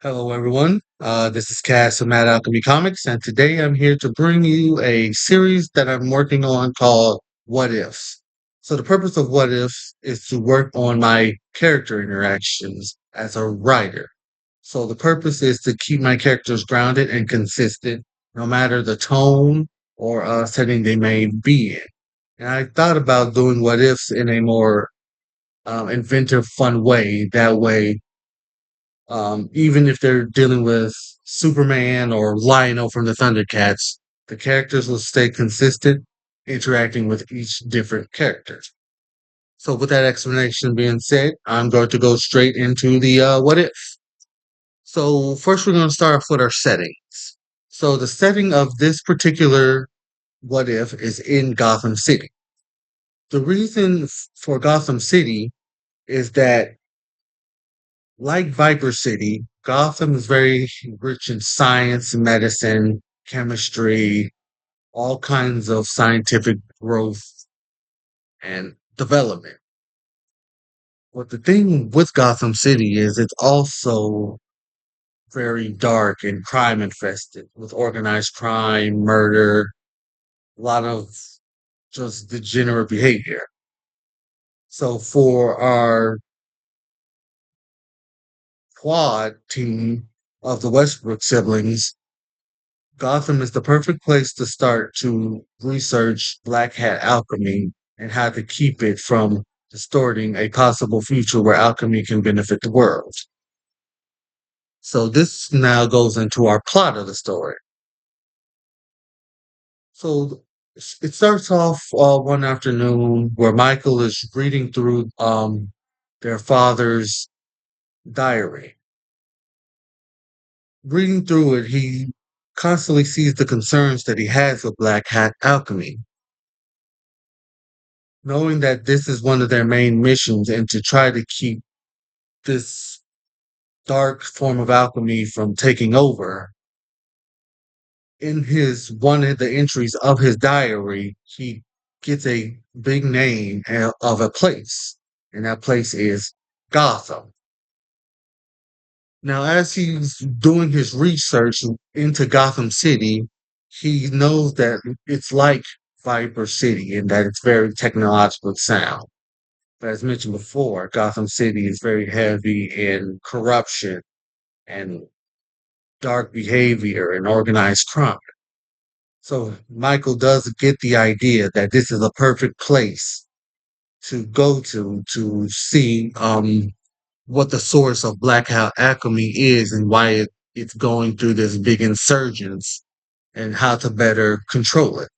Hello, everyone. This is Cass from Mad Alchemy Comics, and today I'm here to bring you a series that I'm working on called What Ifs. So, the purpose of What Ifs is to work on my character interactions as a writer. So, the purpose is to keep my characters grounded and consistent, no matter the tone or setting they may be in. And I thought about doing What Ifs in a more inventive, fun way. That way, even if they're dealing with Superman or Lionel from the Thundercats, the characters will stay consistent, interacting with each different character. So, with that explanation being said, I'm going to go straight into the what if. So, first, we're going to start off with our settings. So, the setting of this particular what if is in Gotham City. The reason for Gotham City is that like Viper City, Gotham is very rich in science, medicine, chemistry, all kinds of scientific growth and development. But the thing with Gotham City is it's also very dark and crime infested with organized crime, murder, a lot of just degenerate behavior. So for our quad team of the Westbrook siblings, Gotham is the perfect place to start to research Black Hat alchemy and how to keep it from distorting a possible future where alchemy can benefit the world. So this now goes into our plot of the story. So it starts off one afternoon where Michael is reading through their father's diary. Reading through it, he constantly sees the concerns that he has with Black Hat alchemy, knowing that this is one of their main missions and to try to keep this dark form of alchemy from taking over. In his one of the entries of his diary, he gets a big name of a place, and that place is Gotham. Now, as he's doing his research into Gotham City, he knows that it's like Viper City and that it's very technological sound. But as mentioned before, Gotham City is very heavy in corruption and dark behavior and organized crime. So Michael does get the idea that this is a perfect place to go to see what the source of blackout alchemy is and why it's going through this big insurgence and how to better control it.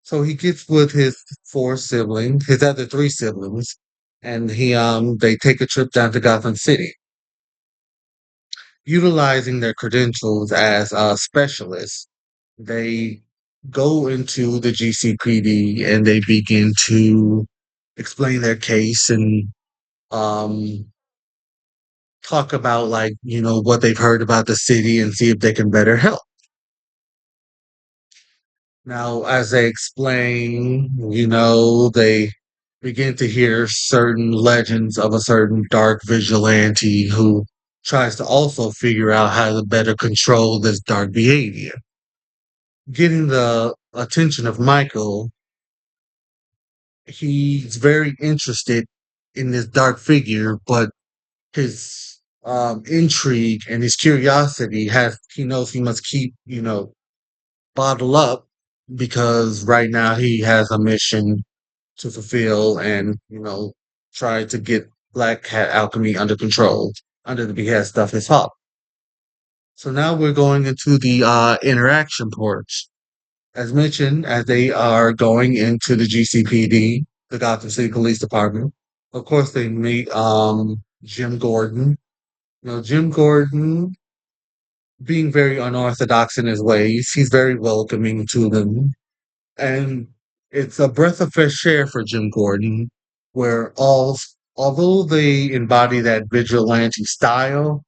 So he gets with his four siblings, his other three siblings, and they take a trip down to Gotham City, utilizing their credentials as specialists. They go into the GCPD and they begin to explain their case and um, talk about what they've heard about the city and see if they can better help. Now, as they explain, they begin to hear certain legends of a certain dark vigilante who tries to also figure out how to better control this dark behavior. Getting the attention of Michael, he's very interested in this dark figure, but his intrigue and his curiosity he knows he must keep, bottle up because right now he has a mission to fulfill and, try to get Black Cat Alchemy under control, under the behest of his father. So now we're going into the interaction porch. As mentioned, as they are going into the GCPD, the Gotham City Police Department, of course they meet Jim Gordon. Jim Gordon, being very unorthodox in his ways, he's very welcoming to them. And it's a breath of fresh air for Jim Gordon, where although they embody that vigilante style,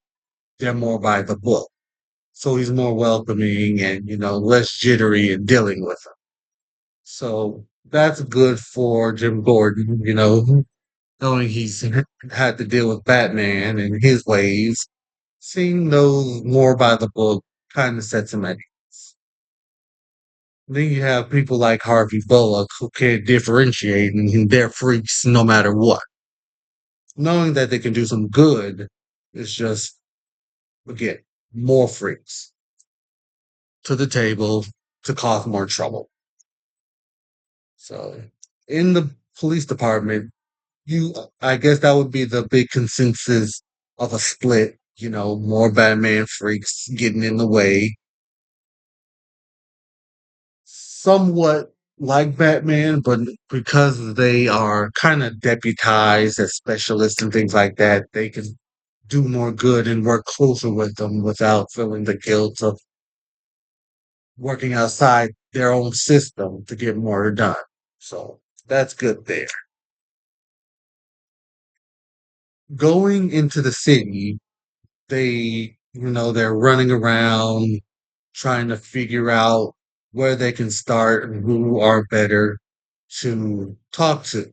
they're more by the book. So he's more welcoming and, less jittery in dealing with them. So that's good for Jim Gordon, knowing he's had to deal with Batman and his ways. seeing those more by the book kind of sets them at ease. Then you have people like Harvey Bullock who can't differentiate and they're freaks no matter what. Knowing that they can do some good is just, again, more freaks to the table to cause more trouble. So in the police department, you I guess that would be the big consensus of a split, more Batman freaks getting in the way. Somewhat like Batman, but because they are kind of deputized as specialists and things like that, they can do more good and work closer with them without feeling the guilt of working outside their own system to get more done. So that's good there. Going into the city, they're running around trying to figure out where they can start and who are better to talk to,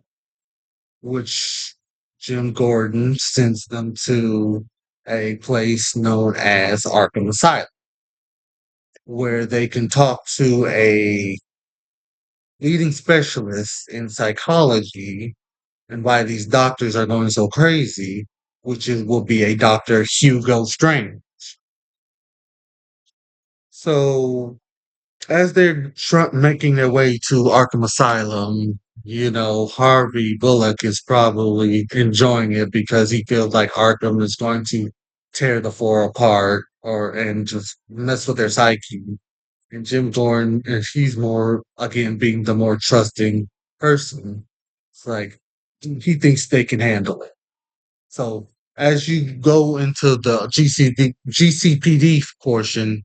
which Jim Gordon sends them to a place known as Arkham Asylum, where they can talk to a leading specialist in psychology and why these doctors are going so crazy, will be a Dr. Hugo Strange. So as they're making their way to Arkham Asylum, Harvey Bullock is probably enjoying it because he feels like Arkham is going to tear the four apart and just mess with their psyche. And Jim Thorne, and he's more again being the more trusting person. It's like he thinks they can handle it. So as you go into the GCPD portion,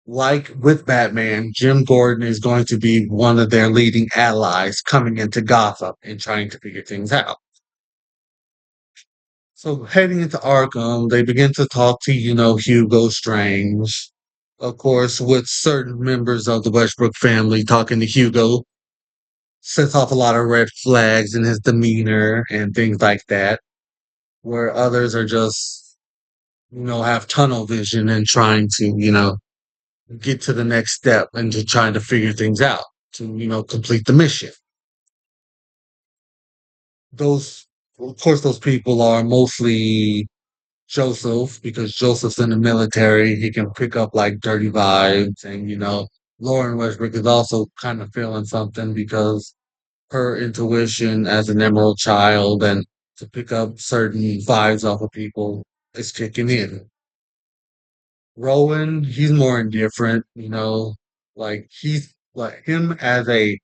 like with Batman, Jim Gordon is going to be one of their leading allies coming into Gotham and trying to figure things out. So heading into Arkham, they begin to talk to, Hugo Strange. Of course, with certain members of the Westbrook family talking to Hugo, sets off a lot of red flags in his demeanor and things like that, where others are just, have tunnel vision and trying to, get to the next step and to trying to figure things out to, complete the mission. Those, of course, those people are mostly Joseph because Joseph's in the military. He can pick up like dirty vibes. And, Lauren Westbrook is also kind of feeling something because her intuition as an emerald child and to pick up certain vibes off of people is kicking in. Rowan, he's more indifferent, like he's like him as a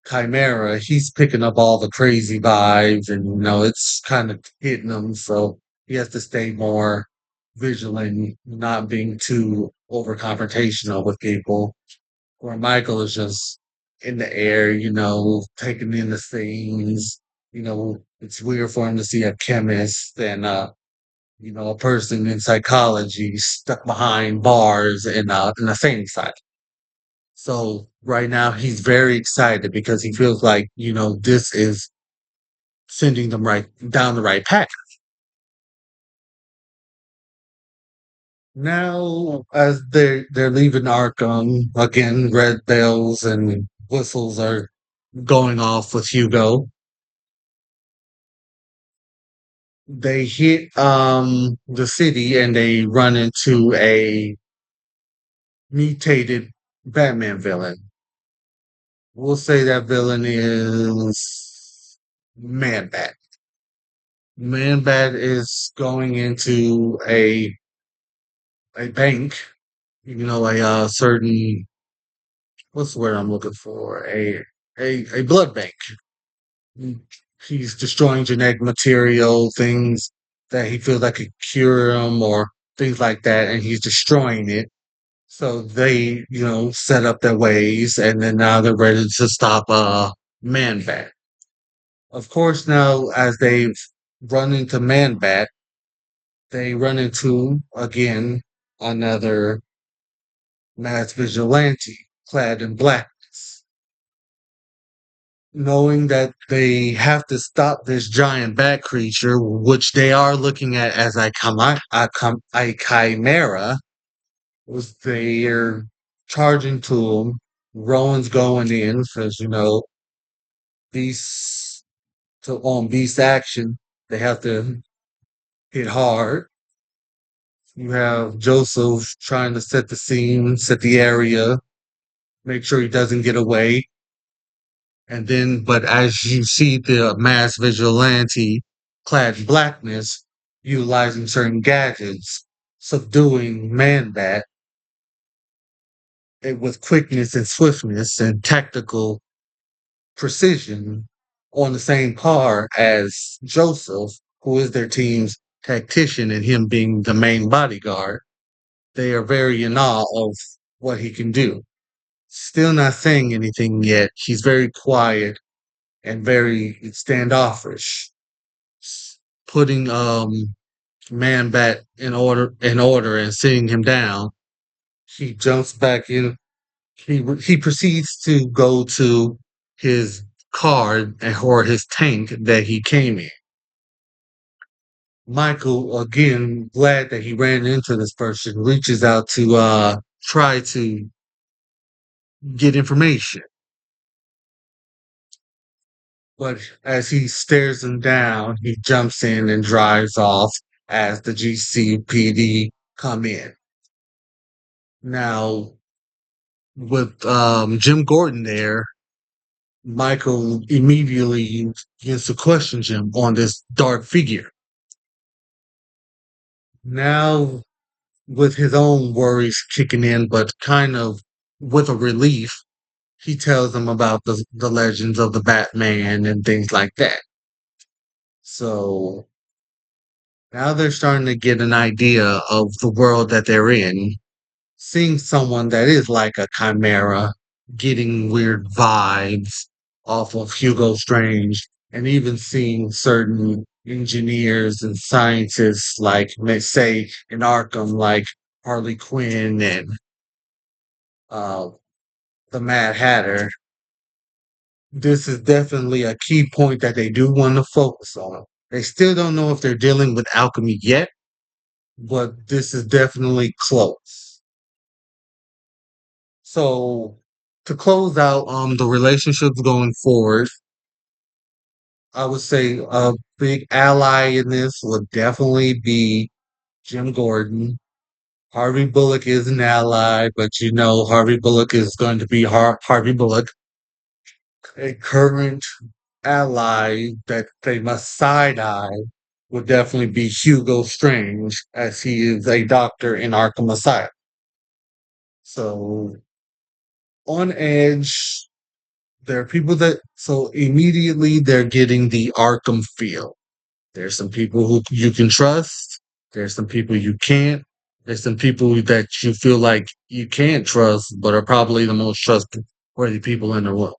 chimera, he's picking up all the crazy vibes and it's kind of hitting him, so he has to stay more vigilant, not being too over confrontational with people. Where Michael is just in the air, taking in the things. It's weird for him to see a chemist and a person in psychology stuck behind bars in a sane asylum. So right now he's very excited because he feels like, this is sending them right down the right path. Now, as they're leaving Arkham, again, red bells and whistles are going off with Hugo. They hit the city and they run into a mutated Batman villain. We'll say that villain is Man Bat. Man Bat is going into a bank, a certain what's the word I'm looking for? A blood bank. Mm, He's destroying genetic material, things that he feels like could cure him or things like that, and he's destroying it. So they, set up their ways, and then now they're ready to stop Man Bat. Of course, now as they've run into Man Bat, they run into again another mass vigilante clad in blackness. knowing that they have to stop this giant bat creature, which they are looking at as a chimera, was they're charging to him. Rowan's going in because beast on beast action, they have to hit hard. You have Joseph trying to set the scene, set the area, make sure he doesn't get away. And then, but as you see the mass vigilante clad in blackness utilizing certain gadgets, subduing Man-Bat with quickness and swiftness and tactical precision on the same par as Joseph, who is their team's tactician and him being the main bodyguard, they are very in awe of what he can do. Still not saying anything yet. He's very quiet and very standoffish, putting Man Bat in order and sitting him down. He jumps back in. He proceeds to go to his car or his tank that he came in. Michael, again, glad that he ran into this person, reaches out to try to get information. But as he stares him down, he jumps in and drives off as the GCPD come in. Now, with Jim Gordon there, Michael immediately begins to question Jim on this dark figure. Now, with his own worries kicking in, but kind of with a relief, he tells him about the legends of the Batman and things like that. So now they're starting to get an idea of the world that they're in, seeing someone that is like a chimera, getting weird vibes off of Hugo Strange, and even seeing certain engineers and scientists, like, let's say, in Arkham, like Harley Quinn and uh, the Mad Hatter. This is definitely a key point that they do want to focus on. They still don't know if they're dealing with alchemy yet, but this is definitely close. So to close out the relationships going forward, I would say a big ally in this would definitely be Jim Gordon. Harvey Bullock is an ally, but Harvey Bullock is going to be Harvey Bullock. A current ally that they must side eye would definitely be Hugo Strange, as he is a doctor in Arkham Asylum. So on Edge, there are people that so immediately they're getting the Arkham feel. There's some people who you can trust. There's some people you can't. There's some people that you feel like you can't trust, but are probably the most trustworthy people in the world.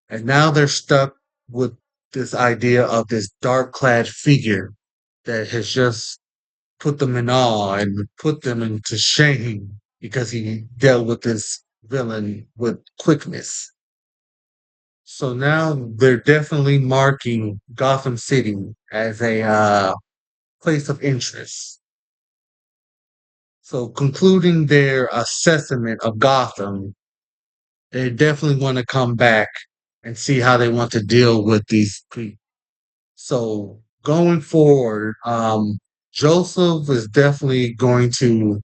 And now they're stuck with this idea of this dark clad figure that has just put them in awe and put them into shame because he dealt with this villain with quickness. So now they're definitely marking Gotham City as a place of interest. So concluding their assessment of Gotham, they definitely want to come back and see how they want to deal with these people. So going forward, Joseph is definitely going to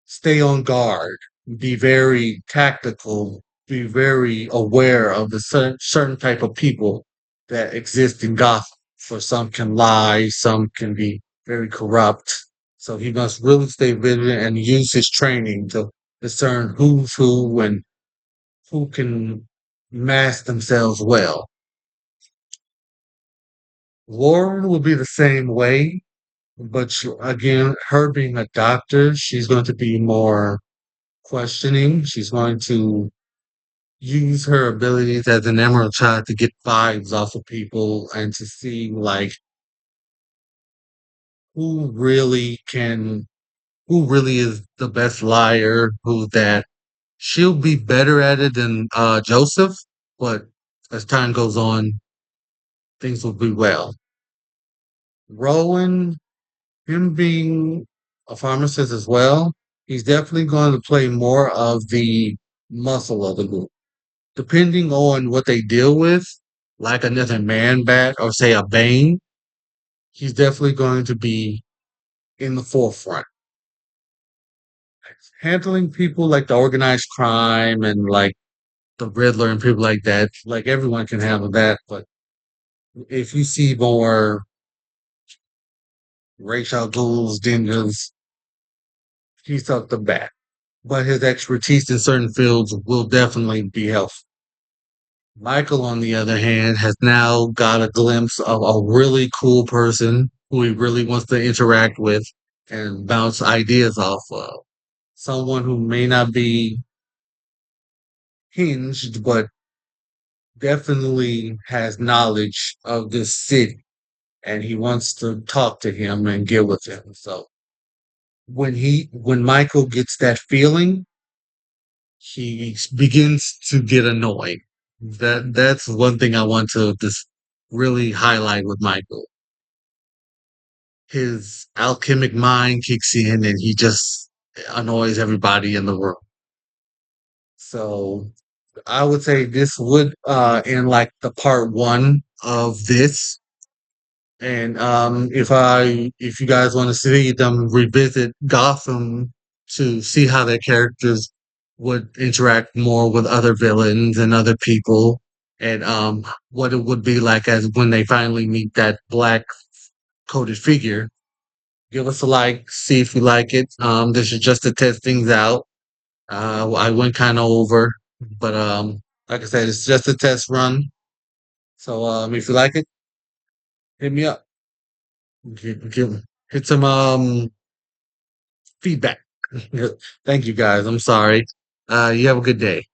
stay on guard, be very tactical, be very aware of the certain type of people that exist in Gotham. For some can lie, some can be very corrupt. So he must really stay vigilant and use his training to discern who's who and who can mask themselves well. Lauren will be the same way, but again, her being a doctor, she's going to be more questioning. She's going to use her abilities as an emerald child to get vibes off of people and to see like who really can, who really is the best liar, who that she'll be better at it than Joseph, but as time goes on, things will be well. Rowan, him being a pharmacist as well, he's definitely going to play more of the muscle of the group. Depending on what they deal with, like another man bat or say a Bane, he's definitely going to be in the forefront. Handling people like the organized crime and like the Riddler and people like that, like everyone can handle that. But if you see more racial ghouls, dingoes, he's up the bat. But his expertise in certain fields will definitely be helpful. Michael, on the other hand, has now got a glimpse of a really cool person who he really wants to interact with and bounce ideas off of. Someone who may not be hinged, but definitely has knowledge of this city. And he wants to talk to him and get with him. So when Michael gets that feeling, he begins to get annoying. That's one thing I want to just really highlight with Michael. His alchemic mind kicks in and he just annoys everybody in the room. So I would say this would end like the part one of this. And if you guys want to see them revisit Gotham to see how their characters would interact more with other villains and other people, and what it would be like as when they finally meet that black coated figure, give us a like, see if you like it. This is just to test things out. I went kind of over, but like I said, it's just a test run. So if you like it, hit me up. Hit some feedback. Thank you guys. I'm sorry. You have a good day.